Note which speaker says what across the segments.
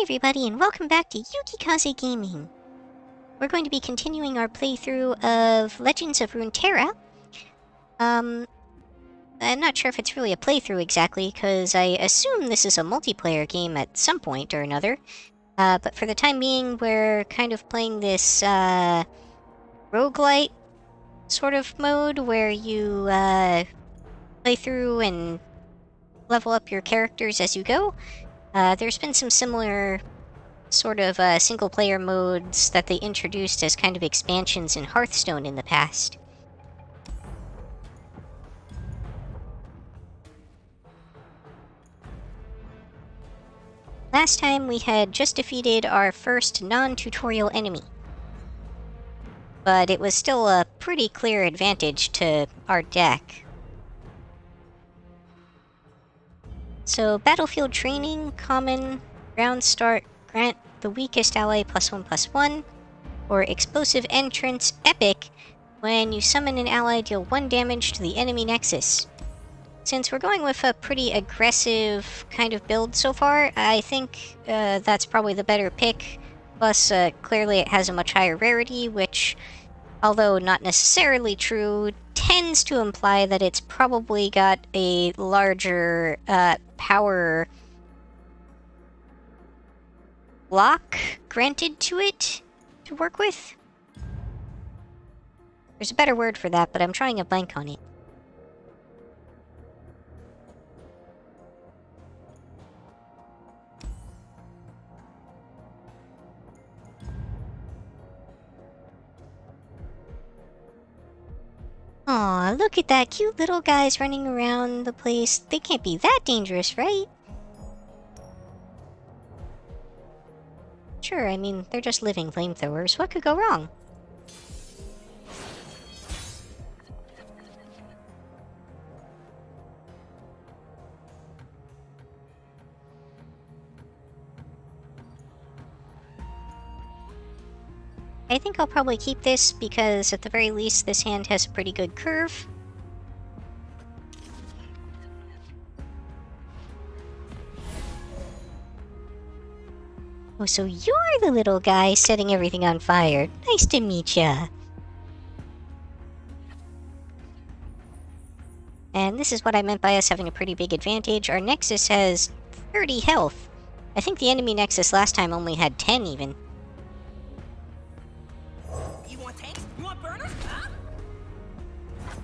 Speaker 1: Hey everybody, and welcome back to Yukikaze Gaming. We're going to be continuing our playthrough of Legends of Runeterra. I'm not sure if it's really a playthrough exactly, because I assume this is a multiplayer game at some point or another. But for the time being, we're kind of playing this, roguelite sort of mode, where you, play through and level up your characters as you go. There's been some similar sort of single-player modes that they introduced as kind of expansions in Hearthstone in the past. Last time we had just defeated our first non-tutorial enemy, but it was still a pretty clear advantage to our deck. So, battlefield training, common, round start, grant the weakest ally +1/+1, or explosive entrance, epic, when you summon an ally, deal 1 damage to the enemy nexus. Since we're going with a pretty aggressive kind of build so far, I think that's probably the better pick. Plus, clearly it has a much higher rarity, which, although not necessarily true, tends to imply that it's probably got a larger power block granted to it to work with. There's a better word for that, but I'm trying a blank on it. Aw, look at that cute little guys running around the place. They can't be that dangerous, right? Sure, I mean, they're just living flamethrowers. What could go wrong? I think I'll probably keep this because, at the very least, this hand has a pretty good curve. Oh, so you're the little guy setting everything on fire. Nice to meet ya. And this is what I meant by us having a pretty big advantage. Our Nexus has 30 health. I think the enemy Nexus last time only had 10 even.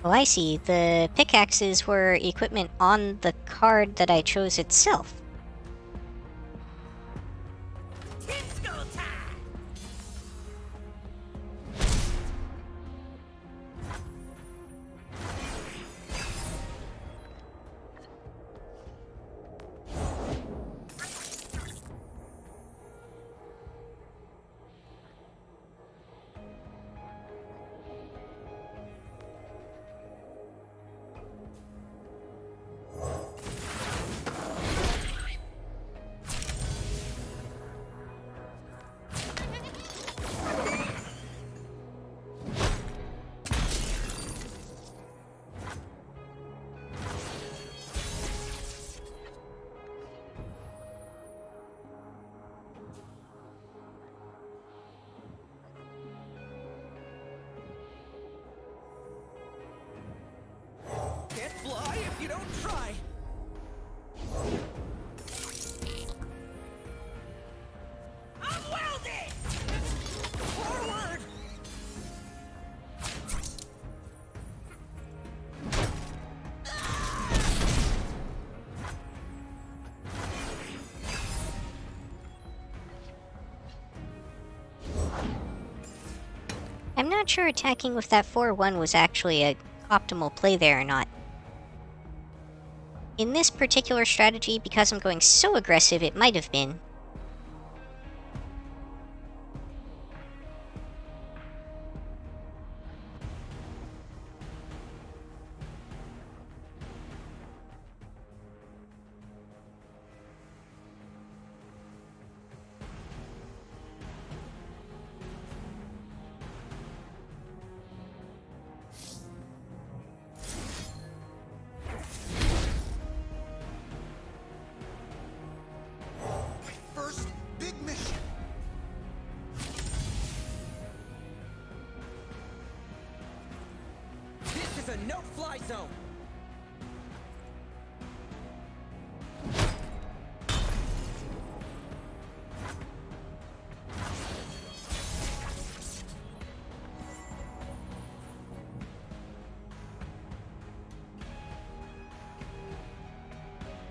Speaker 1: Oh, I see. The pickaxes were equipment on the card that I chose itself.
Speaker 2: Can't fly if you don't try. I'm welded! Forward!
Speaker 1: I'm not sure attacking with that 4-1 was actually a optimal play there or not. In this particular strategy, because I'm going so aggressive, it might have been.
Speaker 2: zone.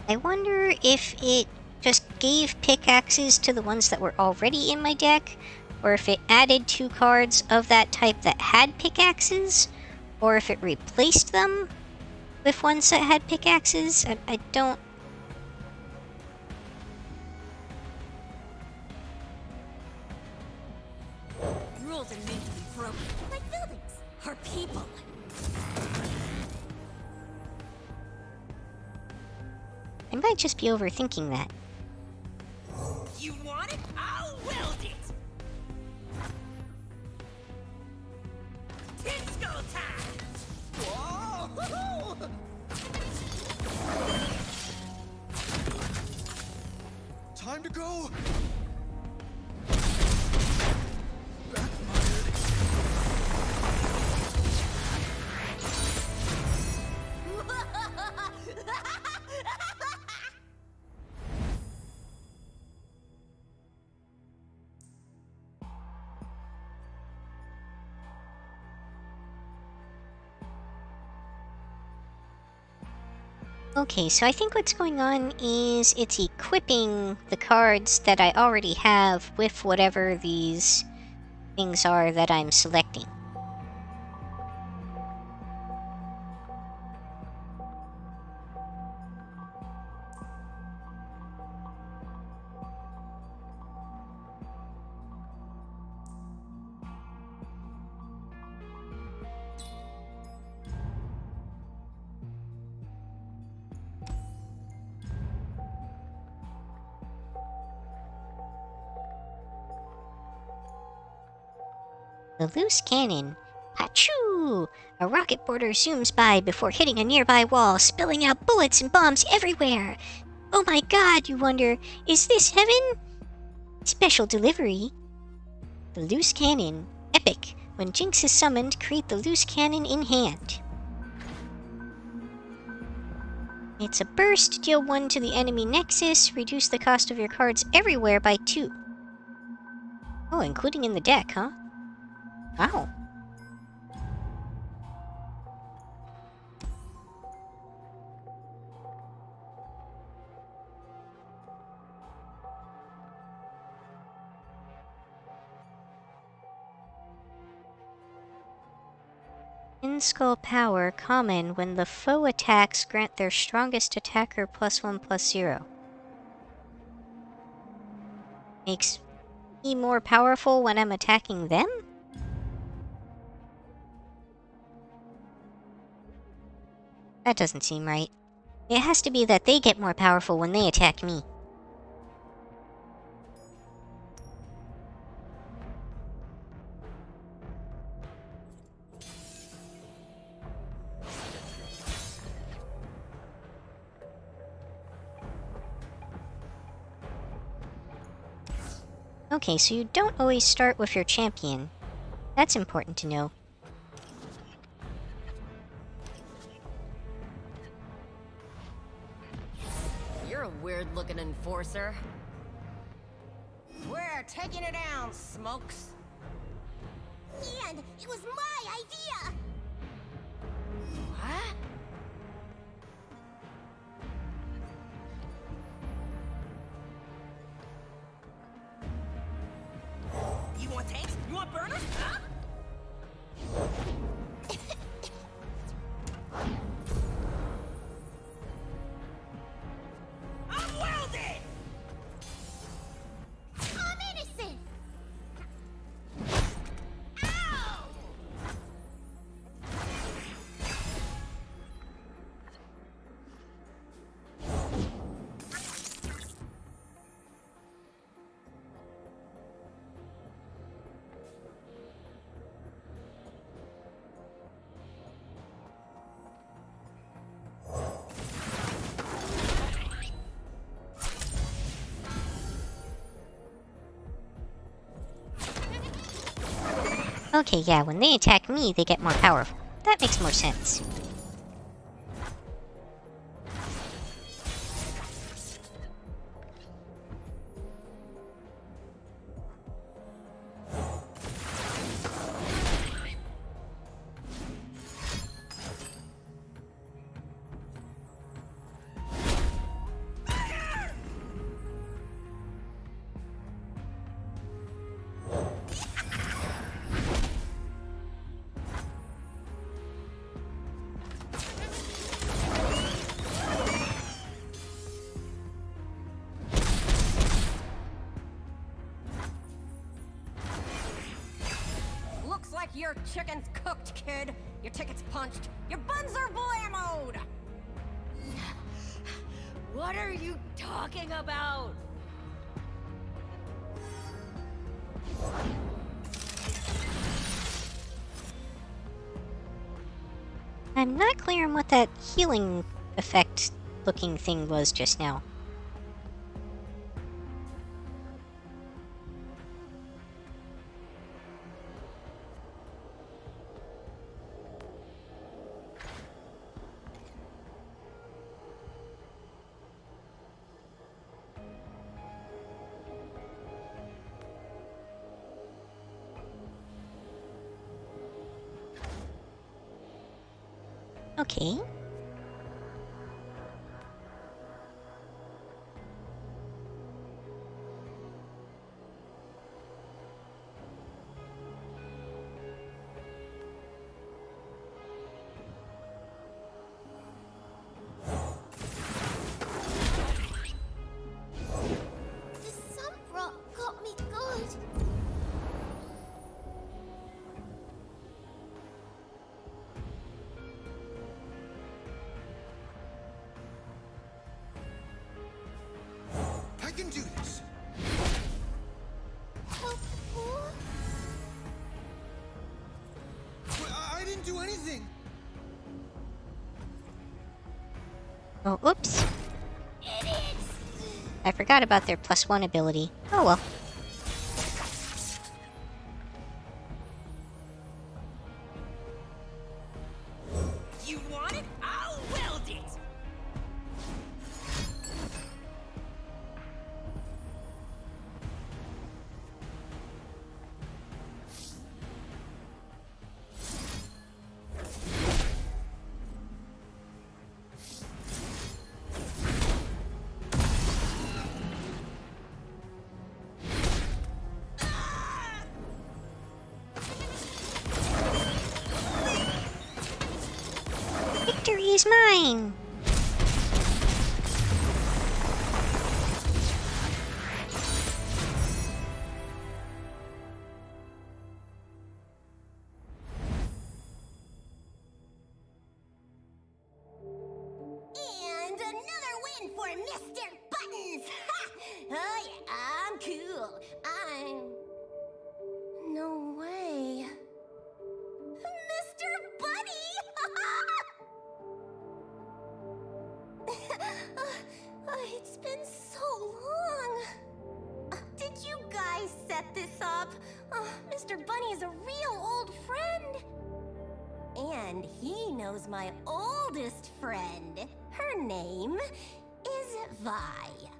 Speaker 1: I wonder if it just gave pickaxes to the ones that were already in my deck, or if it added 2 cards of that type that had pickaxes, or if it replaced them with ones that had pickaxes. I don't...
Speaker 3: Rules are meant to be broken, like buildings or people.
Speaker 1: I might just be overthinking that.
Speaker 2: You want it? I'll weld it! Disco time! Whoa! Time to go!
Speaker 1: Okay, so I think what's going on is it's equipping the cards that I already have with whatever these things are that I'm selecting. The loose cannon. Achoo! A rocket boarder zooms by before hitting a nearby wall, spilling out bullets and bombs everywhere. Oh my god, you wonder, is this heaven? Special delivery. The loose cannon. Epic. When Jinx is summoned, create the loose cannon in hand. It's a burst. Deal 1 to the enemy nexus. Reduce the cost of your cards everywhere by 2. Oh, including in the deck, huh? Wow. In-skull power, common, when the foe attacks, grant their strongest attacker +1/+0. Makes me more powerful when I'm attacking them? That doesn't seem right. It has to be that they get more powerful when they attack me. Okay, so you don't always start with your champion. That's important to know.
Speaker 3: You're a weird-looking enforcer.
Speaker 4: We're taking it down, Smokes.
Speaker 3: And it was my idea!
Speaker 4: What?
Speaker 2: You want tanks? You want burners? Huh? I'm welded!
Speaker 3: I'm innocent!
Speaker 2: Ow!
Speaker 1: Okay, yeah, when they attack me, they get more powerful. That makes more sense.
Speaker 4: Your chicken's cooked, kid. Your ticket's punched. Your buns are blammoed.
Speaker 3: What are you talking about?
Speaker 1: I'm not clear on what that healing effect looking thing was just now. Okay.
Speaker 3: The sunbrock got me good.
Speaker 5: I can do this.
Speaker 3: Help the poor?
Speaker 5: But I didn't do anything.
Speaker 1: Oh, oops.
Speaker 3: Idiots!
Speaker 1: I forgot about their +1 ability. Oh well.
Speaker 2: You want it? I'll weld it!
Speaker 1: Victory is mine!
Speaker 3: And another win for Mr. Buttons! Ha! Oh yeah, I'm cool. No way. Mr. Bunny! It's been so long. Did you guys set this up? Mr. Bunny is a real old friend. And he knows my oldest friend. Her name is Vi.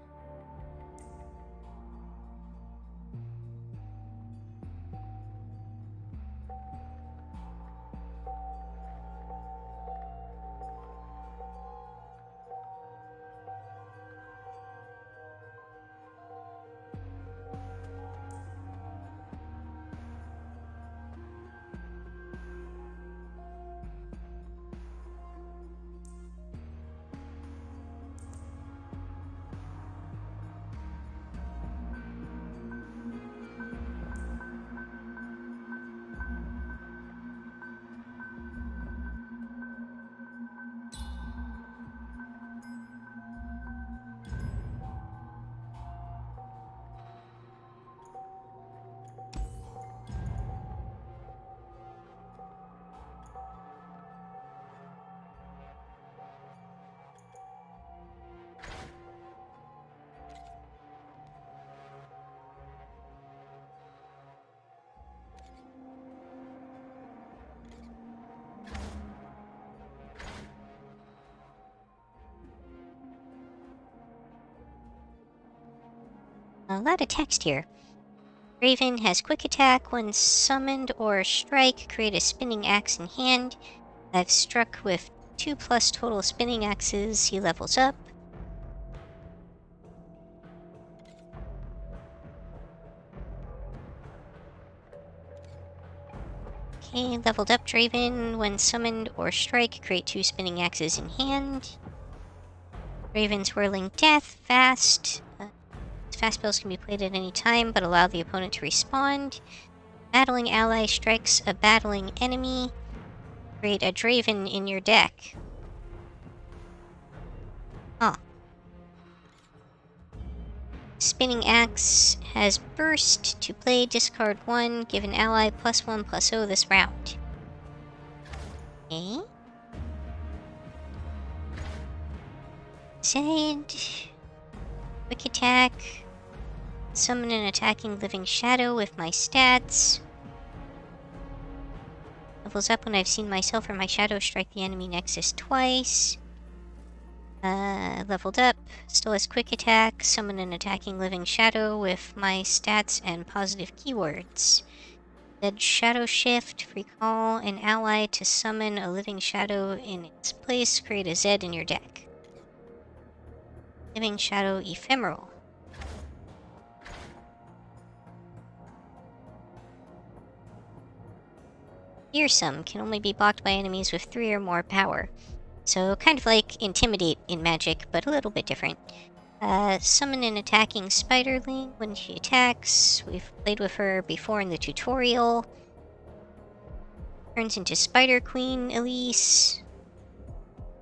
Speaker 1: A lot of text here. Raven has quick attack. When summoned or strike, create a spinning axe in hand. I've struck with 2+ total spinning axes. He levels up. Okay, leveled up Draven. When summoned or strike, create 2 spinning axes in hand. Raven's Whirling Death, fast. Fast spells can be played at any time, but allow the opponent to respond. battling ally strikes a battling enemy, create a Draven in your deck. Huh. Spinning Axe has burst. To play, discard 1, give an ally +1/+0 this round. Okay. Zed. Quick attack. Summon an attacking living shadow with my stats. Levels up when I've seen myself or my shadow strike the enemy nexus twice. Leveled up. Still has quick attack. Summon an attacking living shadow with my stats and positive keywords. Zed Shadow Shift. Recall an ally to summon a living shadow in its place. Create a Zed in your deck. Living Shadow Ephemeral. Fearsome. Can only be blocked by enemies with 3 or more power. So kind of like Intimidate in Magic, but a little bit different. Summon an attacking spiderling when she attacks. We've played with her before in the tutorial. Turns into Spider Queen Elise,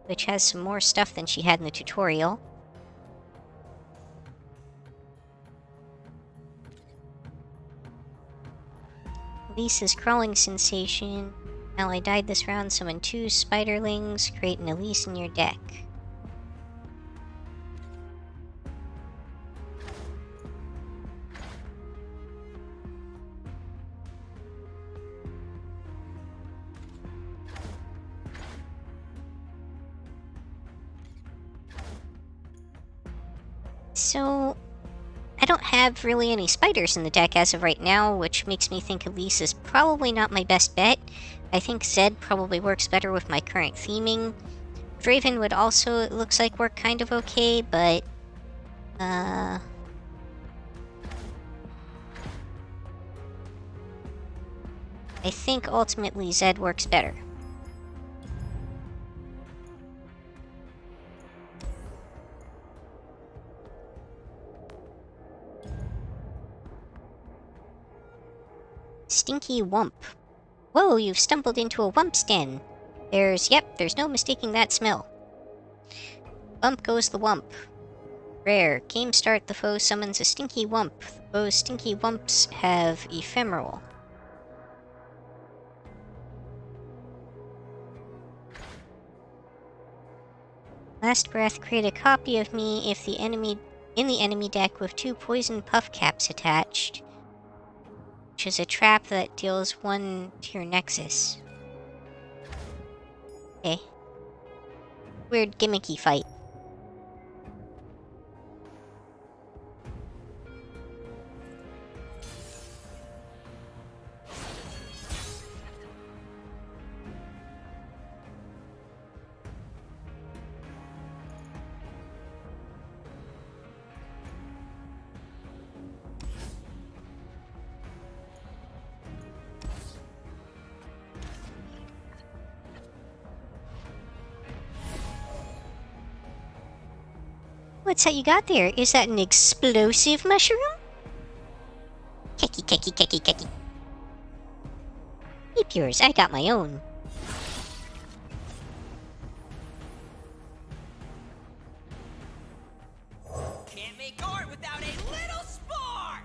Speaker 1: which has some more stuff than she had in the tutorial. Elise's Crawling Sensation. Ally died this round, summon 2 spiderlings, create an Elise in your deck. So, I don't have really any spiders in the deck as of right now, which makes me think Elise is probably not my best bet. I think Zed probably works better with my current theming. Draven would also, it looks like, work kind of okay, but... I think ultimately Zed works better. Stinky Wump. Whoa, you've stumbled into a Wump's den. There's no mistaking that smell. Bump goes the Wump. Rare. Game start, the foe summons a Stinky Wump. Those Stinky Wumps have Ephemeral. Last breath, create a copy of me if the enemy in the enemy deck with 2 poison puff caps attached, which is a trap that deals 1 to your nexus. Okay. Weird gimmicky fight. What's that you got there? Is that an explosive mushroom? Keki, keki, keki, keki. Keep yours, I got my own.
Speaker 2: Can't make art without a little spark!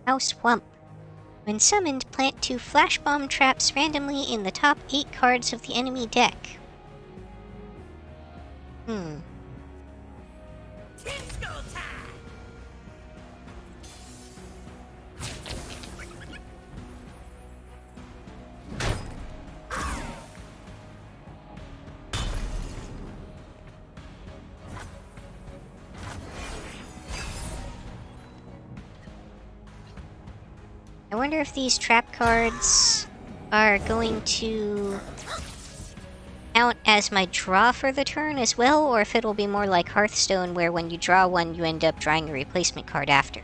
Speaker 1: House Wump. When summoned, plant 2 flash bomb traps randomly in the top 8 cards of the enemy deck.
Speaker 2: Disco time!
Speaker 1: I wonder if these trap cards are going to count as my draw for the turn as well, or if it'll be more like Hearthstone, where when you draw one, you end up drawing a replacement card after.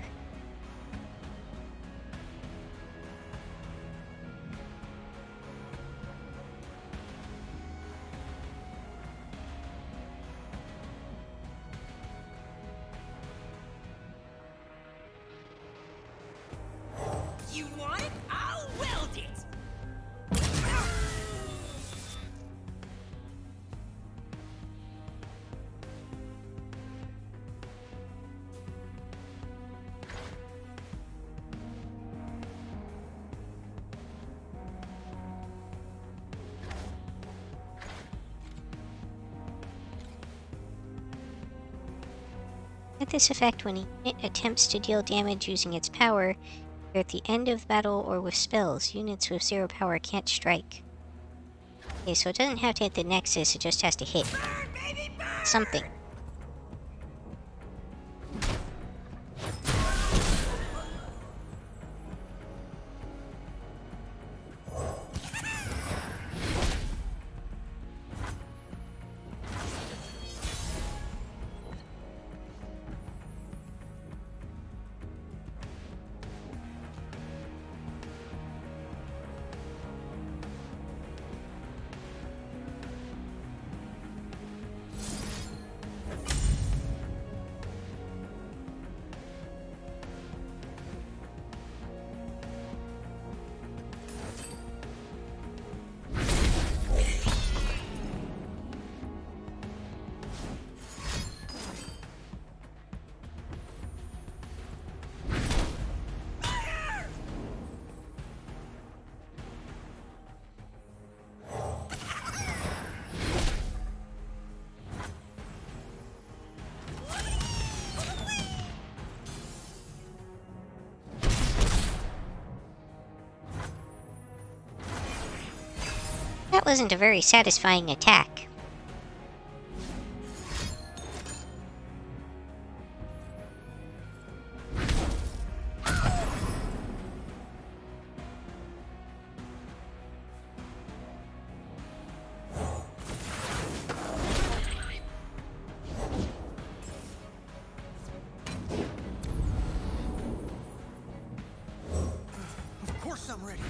Speaker 1: At this effect, when a unit attempts to deal damage using its power, either at the end of battle or with spells, units with 0 power can't strike. Okay, so it doesn't have to hit the Nexus, it just has to hit something. That wasn't a very satisfying attack.
Speaker 5: Of course I'm ready.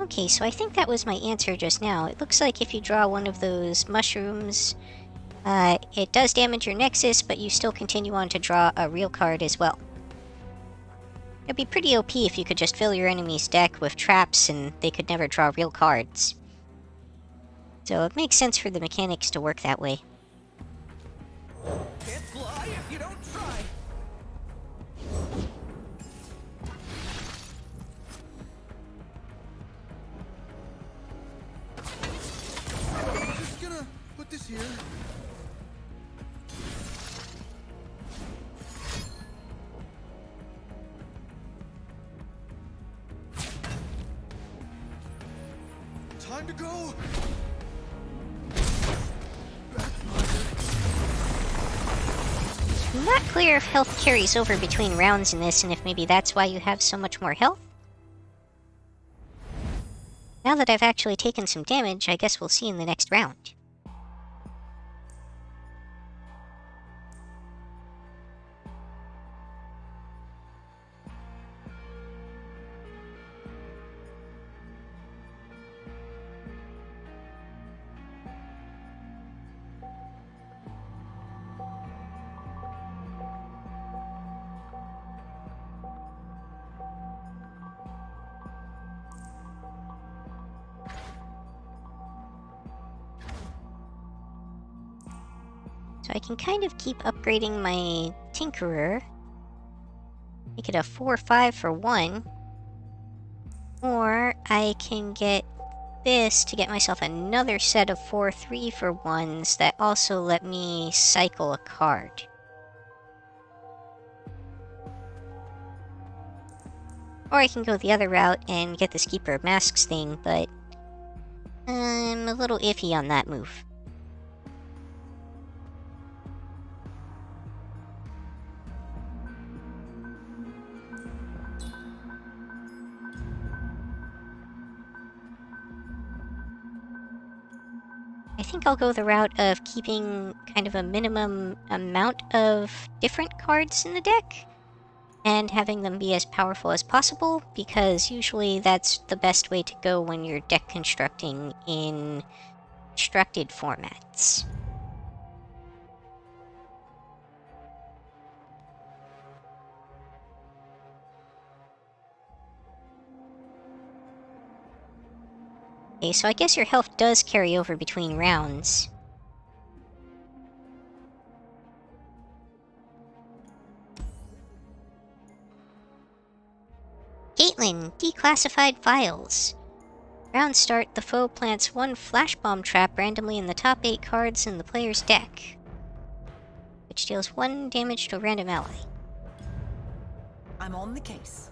Speaker 1: Okay, so I think that was my answer just now. It looks like if you draw one of those mushrooms, it does damage your Nexus, but you still continue on to draw a real card as well. It'd be pretty OP if you could just fill your enemy's deck with traps and they could never draw real cards. So it makes sense for the mechanics to work that way.
Speaker 5: Can't fly if you don't try. Just gonna put this here. Time to go.
Speaker 1: I'm not clear if health carries over between rounds in this, and if maybe that's why you have so much more health. Now that I've actually taken some damage, I guess we'll see in the next round. So I can kind of keep upgrading my Tinkerer. Make it a 4/5 for 1. Or I can get this to get myself another set of 4/3 for 1s that also let me cycle a card. Or I can go the other route and get this Keeper of Masks thing, but I'm a little iffy on that move. I think I'll go the route of keeping kind of a minimum amount of different cards in the deck. and having them be as powerful as possible, because usually that's the best way to go when you're deck constructing in constructed formats. Okay, so I guess your health does carry over between rounds. Caitlin, declassified files. Round start, the foe plants one flash bomb trap randomly in the top 8 cards in the player's deck, which deals 1 damage to a random ally.
Speaker 2: I'm on the case.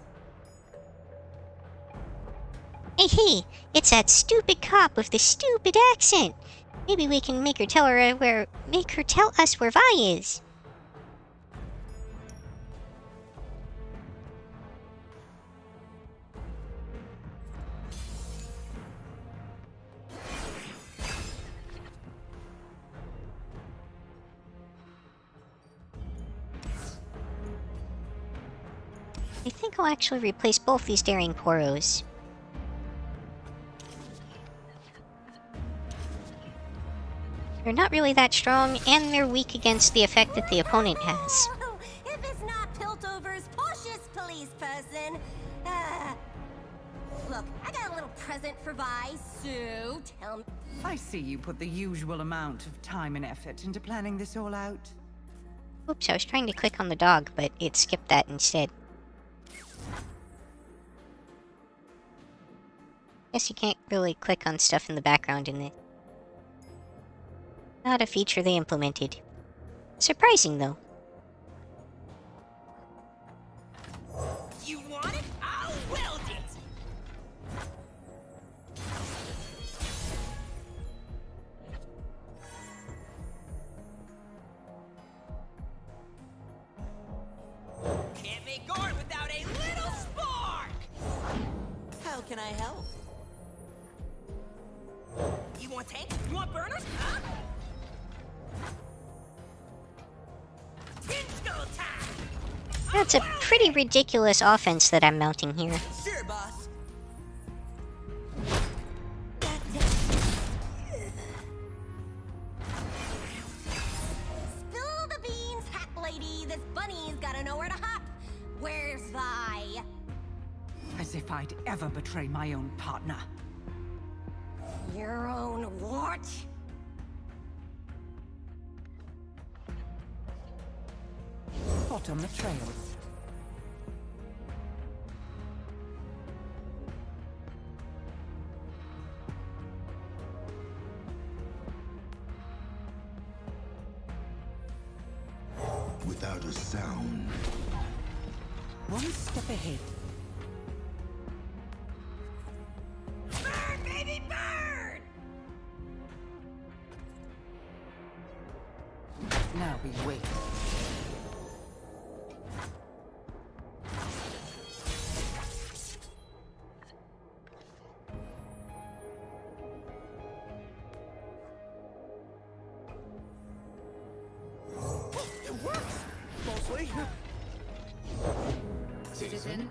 Speaker 1: Hey, it's that stupid cop with the stupid accent. Maybe we can make her tell us where Vi is. I think I'll actually replace both these daring poros. They're not really that strong, and they're weak against the effect that the opponent has.
Speaker 3: Oh, if it's not Piltover's poshest police person. Look, I got a little present for Vi, so tell me.
Speaker 6: I see you put the usual amount of time and effort into planning this all out.
Speaker 1: Oops, I was trying to click on the dog, but it skipped that instead. Guess you can't really click on stuff in the background in it. Not a feature they implemented. Surprising, though.
Speaker 2: You want it? I'll weld it! Can't make art without a little spark! How can I help? You want tanks? You want burners? Huh?
Speaker 1: That's a pretty ridiculous offense that I'm mounting here.
Speaker 2: Sure, boss.
Speaker 3: Spill the beans, hat lady. This bunny's gotta know where to hop. Where's Vi?
Speaker 6: As if I'd ever betray my own partner.
Speaker 3: Your own what?
Speaker 6: Hot on the trails.
Speaker 7: Without a sound.
Speaker 6: One step ahead.
Speaker 2: Burn, baby, burn!
Speaker 6: Now we wait.
Speaker 5: It works! Mostly.
Speaker 8: Citizen,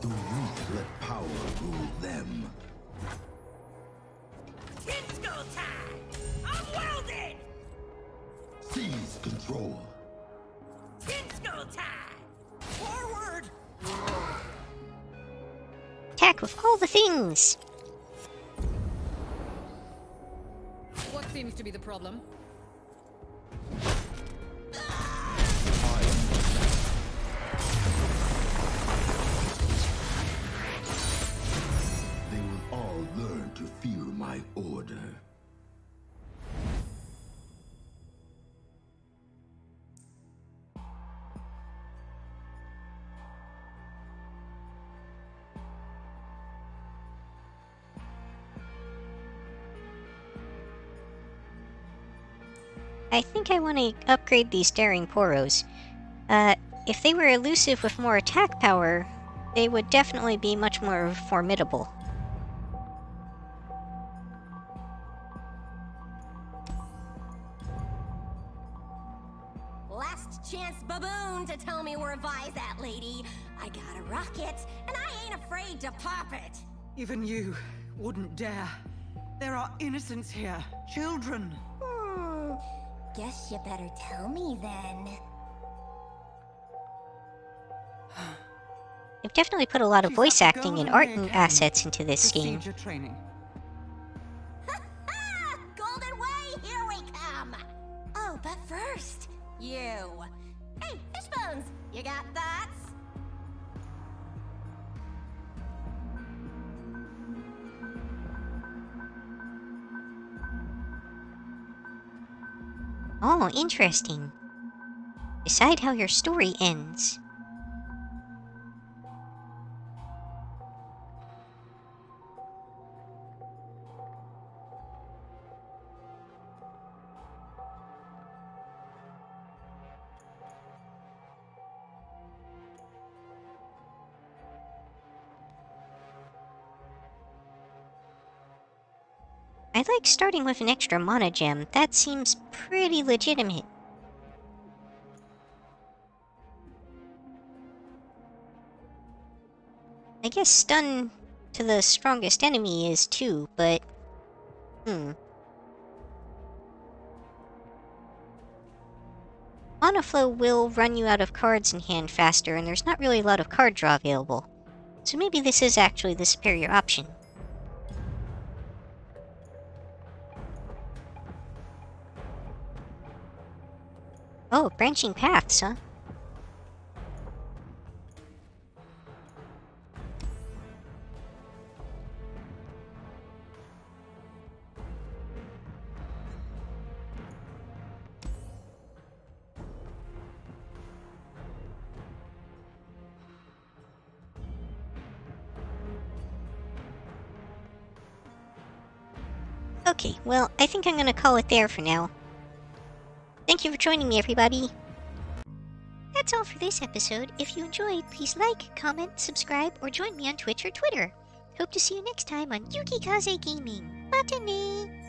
Speaker 7: The weak let power rule them.
Speaker 2: Tinsko time! I'm welded!
Speaker 7: Seize control.
Speaker 2: Tinsko time!
Speaker 5: Forward!
Speaker 1: Attack with all the things!
Speaker 8: what seems to be the problem?
Speaker 7: They will all learn to fear my order.
Speaker 1: I think I want to upgrade these daring poros. If they were elusive with more attack power, they would definitely be much more formidable.
Speaker 3: Last last chance baboon to tell me where Vi's at, lady. I got a rocket, and I ain't afraid to pop it.
Speaker 6: Even you wouldn't dare. There are innocents here. Children.
Speaker 3: Guess you better tell me then.
Speaker 1: They've definitely put a lot of
Speaker 6: She's
Speaker 1: voice
Speaker 6: at the
Speaker 1: acting and
Speaker 6: Golden
Speaker 1: art
Speaker 6: Way
Speaker 1: and
Speaker 6: Academy.
Speaker 1: assets into this game.
Speaker 6: Procedure training.
Speaker 3: Golden Way, here we come! Oh, but first, you. Hey, Fishbones, you got thoughts?
Speaker 1: Oh, interesting. Decide how your story ends. I like starting with an extra mana gem. That seems pretty legitimate. I guess stun to the strongest enemy is too, but... Mana flow will run you out of cards in hand faster, and there's not really a lot of card draw available. So maybe this is actually the superior option. Oh, branching paths, huh? Okay, well, I think I'm gonna call it there for now. Thank you for joining me, everybody. That's all for this episode. If you enjoyed, please like, comment, subscribe, or join me on Twitch or Twitter. Hope to see you next time on Yukikaze Gaming. Matane!